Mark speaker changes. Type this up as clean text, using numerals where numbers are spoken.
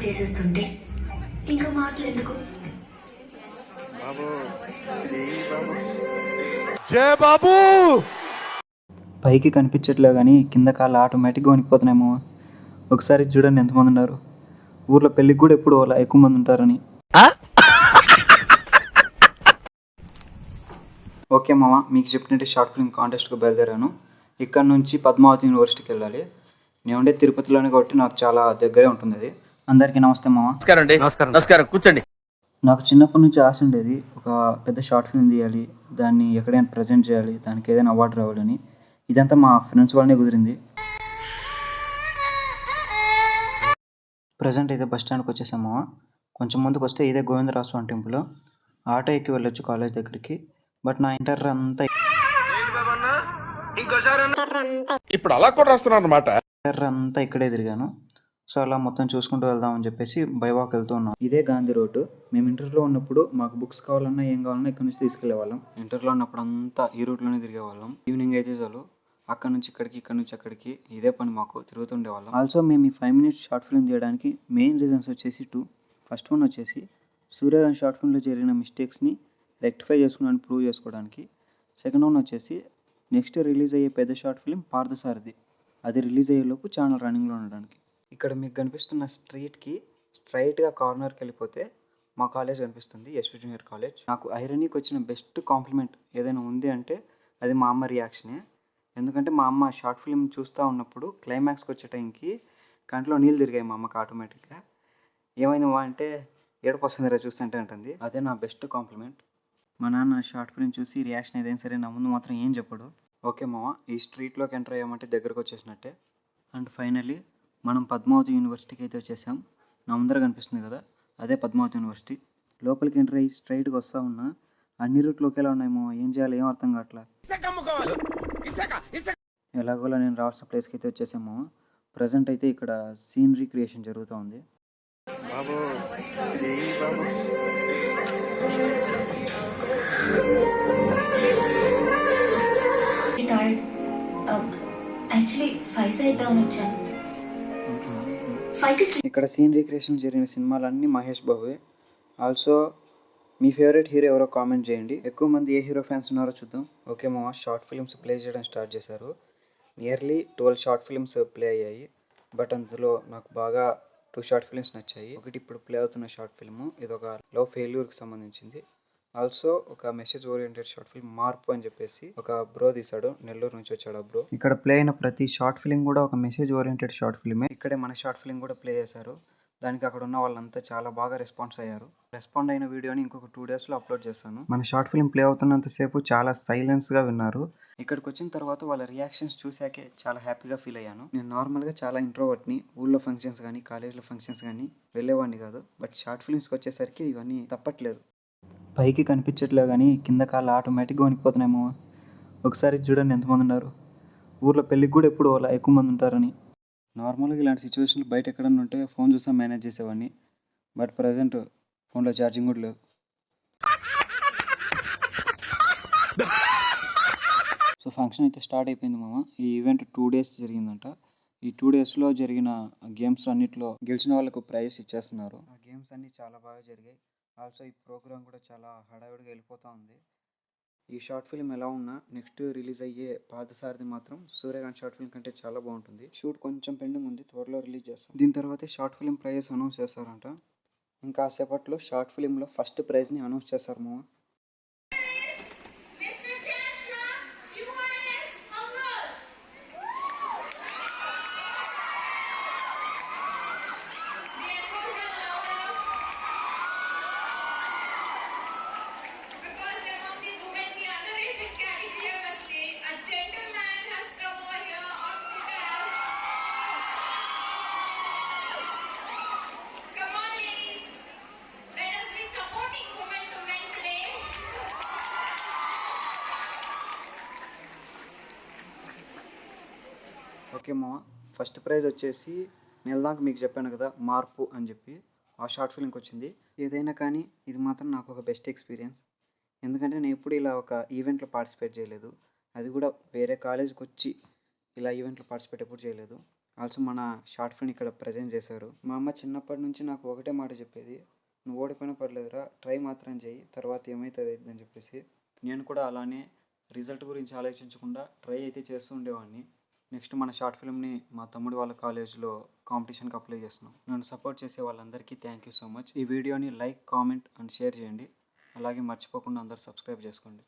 Speaker 1: చేసేస్తుంటే ఇంకా మాటలు ఎందుకు.
Speaker 2: జయ బాబు.
Speaker 3: పైకి కనిపించట్లే కానీ కింద కాళ్ళు ఆటోమేటిక్గా వణికిపోతున్నాయేమో. ఒకసారి చూడండి ఎంతమంది ఉన్నారు. ఊర్లో పెళ్ళికి కూడా ఎప్పుడు అలా ఎక్కువ మంది ఉంటారని. ఓకే మామ, మీకు చెప్పినట్టు షార్ట్ ఫిల్మ్ కాంటెస్ట్కి బయలుదేరాను. ఇక్కడ నుంచి పద్మావతి యూనివర్సిటీకి వెళ్ళాలి. నేను ఉండే తిరుపతిలోనే కాబట్టి నాకు చాలా దగ్గరే ఉంటుంది అది. అందరికీ నమస్తే మామ.
Speaker 2: నమస్కారం. కూర్చోండి.
Speaker 3: నాకు చిన్నప్పటి నుంచి ఆశ ఉండేది, ఒక పెద్ద షార్ట్ ఫిల్మ్ తీయాలి, దాన్ని ఎక్కడైనా ప్రజెంట్ చేయాలి, దానికి ఏదైనా అవార్డు రావాలని. ఇదంతా మా ఫ్రెండ్స్ వల్లనే కుదిరింది. ప్రజెంట్ అయితే బస్ స్టాండ్కి వచ్చేసాము. కొంచెం ముందుకు వస్తే ఇదే గోవిందరాజస్వామి టెంపుల్. ఆటో ఎక్కి వెళ్ళొచ్చు కాలేజ్ దగ్గరికి. బట్ నా ఇంటర్ అంతా
Speaker 2: ఇప్పుడు అలా కూడా రాస్తున్నాను అన్నమాట.
Speaker 3: ఇక్కడే తిరిగాను. సో అలా మొత్తం చూసుకుంటూ వెళ్దామని చెప్పేసి బై వాక్ వెళ్తూ ఉన్నాం. ఇదే గాంధీ రోడ్డు. మేము ఇంటర్లో ఉన్నప్పుడు మాకు బుక్స్ కావాలన్నా ఏం కావాలన్నా ఇక్కడ నుంచి తీసుకెళ్లేవాళ్ళం. ఇంటర్లో ఉన్నప్పుడు అంతా ఈ రూట్లోనే తిరిగేవాళ్ళం. ఈవినింగ్ అయితే చాలు అక్కడ నుంచి ఇక్కడికి, ఇక్కడ నుంచి అక్కడికి ఇదే పని మాకు తిరుగుతుండేవాళ్ళం. ఆల్సో మేము ఈ 5 minutes షార్ట్ ఫిల్మ్ తీయడానికి మెయిన్ రీజన్స్ వచ్చేసి 2. ఫస్ట్ వన్ వచ్చేసి సూర్యగాన్ షార్ట్ ఫిల్మ్లో జరిగిన మిస్టేక్స్ని రెక్టిఫై చేసుకున్నాను ప్రూవ్ చేసుకోవడానికి. సెకండ్ వన్ వచ్చేసి నెక్స్ట్ రిలీజ్ అయ్యే పెద్ద షార్ట్ ఫిల్మ్ పార్థసారథి, అది రిలీజ్ అయ్యేలోపు ఛానల్ రన్నింగ్లో ఉండడానికి. ఇక్కడ మీకు కనిపిస్తున్న స్ట్రీట్కి స్ట్రైట్గా కార్నర్కి వెళ్ళిపోతే మా కాలేజ్ కనిపిస్తుంది, ఎస్వి జూనియర్ కాలేజ్. నాకు ఐరనీకి వచ్చిన బెస్ట్ కాంప్లిమెంట్ ఏదైనా ఉంది అంటే అది మా అమ్మ రియాక్షనే. ఎందుకంటే మా అమ్మ షార్ట్ ఫిల్మ్ చూస్తూ ఉన్నప్పుడు క్లైమాక్స్కి వచ్చే టైంకి కంట్లో నీళ్ళు తిరిగాయి మా అమ్మకి ఆటోమేటిక్గా. ఏమైంది మా అంటే ఏడుపు వస్తుందిరా చూస్తుంటే అంటుంది. అదే నా బెస్ట్ కాంప్లిమెంట్. మా నాన్న షార్ట్ ఫిల్మ్ చూసి రియాక్షన్ ఏదైనా సరే నా ముందు మాత్రం ఏం చెప్పడు. ఓకే మామ, ఈ స్ట్రీట్లోకి ఎంటర్ అయ్యామంటే దగ్గరకు వచ్చేసినట్టే. అండ్ ఫైనలీ మనం పద్మావతి యూనివర్సిటీకి అయితే వచ్చేసాం. నా ముందర కనిపిస్తుంది కదా, అదే పద్మావతి యూనివర్సిటీ. లోపలికి ఎంటర్ అయ్యి స్ట్రైట్గా వస్తూ ఉన్నా అన్ని రూట్లు ఒకేలా ఉన్నాయేమో, ఏం చేయాలి ఏం అర్థం కావట్లా. ఎలాగోలా నేను రావాల్సిన ప్లేస్కి అయితే వచ్చేసాము. ప్రజెంట్ అయితే ఇక్కడ సీనరీ క్రియేషన్ జరుగుతూ ఉంది. ఇక్కడ సీనరీ క్రియేషన్ జరిగిన సినిమాలన్నీ మహేష్ బాబువే. ఆల్సో మీ ఫేవరెట్ హీరో ఎవరో కామెంట్ చేయండి. ఎక్కువ మంది ఏ హీరో ఫ్యాన్స్ ఉన్నారో చూద్దాం. ఓకే మామ, షార్ట్ ఫిల్మ్స్ ప్లే చేయడం స్టార్ట్ చేశారు. నియర్లీ 12 షార్ట్ ఫిల్మ్స్ ప్లే అయ్యాయి. బట్ అందులో నాకు బాగా 2 షార్ట్ ఫిల్మ్స్ నచ్చాయి. ఒకటి ఇప్పుడు ప్లే అవుతున్న షార్ట్ ఫిల్మ్, ఇది ఒక లవ్ ఫెయిల్యూర్కి సంబంధించింది. ఆల్సో ఒక మెసేజ్ ఓరియంటెడ్ షార్ట్ ఫిల్మ్ మార్పు అని చెప్పేసి ఒక బ్రో తీశాడు, నెల్లూరు నుంచి వచ్చాడు ఆ బ్రో. ఇక్కడ ప్లే అయిన ప్రతి షార్ట్ ఫిల్మ్ కూడా ఒక మెసేజ్ ఓరియంటెడ్ షార్ట్ ఫిల్మే. ఇక్కడే మన షార్ట్ ఫిల్మ్ కూడా ప్లే చేశారు. దానికి అక్కడ ఉన్న వాళ్ళంతా చాలా బాగా రెస్పాన్స్ అయ్యారు. రెస్పాండ్ అయిన వీడియోని ఇంకొక 2 daysలో అప్లోడ్ చేస్తాను. మన షార్ట్ ఫిల్మ్ ప్లే అవుతున్నంతసేపు చాలా సైలెన్స్గా విన్నారు. ఇక్కడికి వచ్చిన తర్వాత వాళ్ళ రియాక్షన్స్ చూశాకే చాలా హ్యాపీగా ఫీల్ అయ్యాను. నేను నార్మల్గా చాలా ఇంట్రోవర్ట్ని. ఊళ్ళో ఫంక్షన్స్ కానీ కాలేజ్లో ఫంక్షన్స్ కానీ వెళ్ళేవాడిని కాదు. బట్ షార్ట్ ఫిల్మ్స్కి వచ్చేసరికి ఇవన్నీ తప్పట్లేదు. పైకి కనిపించట్లే కానీ కింద కాళ్ళు ఆటోమేటిక్గా వణికిపోతున్నాయేమో. ఒకసారి చూడండి ఎంతమంది ఉన్నారు. ఊర్లో పెళ్ళికి కూడా ఎప్పుడు అలా ఎక్కువ మంది ఉంటారని. నార్మల్గా ఇలాంటి సిచ్యువేషన్లు బయట ఎక్కడన్నా ఉంటే ఫోన్ చూసా మేనేజ్ చేసేవాడిని. బట్ ప్రజెంట్ ఫోన్లో ఛార్జింగ్ కూడా లేదు. సో ఫంక్షన్ అయితే స్టార్ట్ అయిపోయింది మామ. ఈ ఈవెంట్ 2 days జరిగిందంట. ఈ 2 daysలో జరిగిన గేమ్స్ అన్నింటిలో గెలిచిన వాళ్ళకు ప్రైజ్ ఇచ్చేస్తున్నారు. ఆ గేమ్స్ అన్నీ చాలా బాగా జరిగాయి. ఆల్సో ఈ ప్రోగ్రామ్ కూడా చాలా హడావిడిగా వెళ్ళిపోతూ ఉంది. ఈ షార్ట్ ఫిల్మ్ ఎలా ఉన్నా నెక్స్ట్ రిలీజ్ అయ్యే పార్థసారథి మాత్రం సూర్యకాంత్ షార్ట్ ఫిల్మ్ కంటే చాలా బాగుంటుంది. షూట్ కొంచెం పెండింగ్ ఉంది, త్వరలో రిలీజ్ చేస్తాం. దీని తర్వాత షార్ట్ ఫిల్మ్ ప్రైజెస్ అనౌన్స్ చేస్తారంట. ఇంకా సేపట్లో షార్ట్ ఫిల్మ్లో ఫస్ట్ ప్రైజ్ని అనౌన్స్ చేస్తారు మామ. ఓకే మామ, ఫస్ట్ ప్రైజ్ వచ్చేసి నెల దాకా మీకు చెప్పాను కదా మార్పు అని చెప్పి, ఆ షార్ట్ ఫిల్మ్కి వచ్చింది. ఏదైనా కానీ ఇది మాత్రం నాకు ఒక బెస్ట్ ఎక్స్పీరియన్స్. ఎందుకంటే నేను ఎప్పుడు ఇలా ఒక ఈవెంట్లో పార్టిసిపేట్ చేయలేదు. అది కూడా వేరే కాలేజ్కి వచ్చి ఇలా ఈవెంట్లో పార్టిసిపేట్ ఎప్పుడు చేయలేదు. ఆల్సో మన షార్ట్ ఫిల్మ్ ఇక్కడ ప్రజెంట్ చేశారు. మా అమ్మ చిన్నప్పటి నుంచి నాకు ఒకటే మాట చెప్పేది, నువ్వు ఓడిపోయినా పర్లేదురా, ట్రై మాత్రం చేయి, తర్వాత ఏమవుతుంది అని చెప్పేసి. నేను కూడా అలానే రిజల్ట్ గురించి ఆలోచించకుండా ట్రై అయితే చేస్తూ ఉండేవాడిని. నెక్స్ట్ మన షార్ట్ ఫిల్మ్ని మా తమ్ముడు వాళ్ళ కాలేజ్లో కాంపిటీషన్కి అప్లై చేస్తున్నాం. నన్ను సపోర్ట్ చేసే వాళ్ళందరికీ థ్యాంక్ యూ సో మచ్. ఈ వీడియోని లైక్, కామెంట్ అండ్ షేర్ చేయండి. అలాగే మర్చిపోకుండా అందరూ సబ్స్క్రైబ్ చేసుకోండి.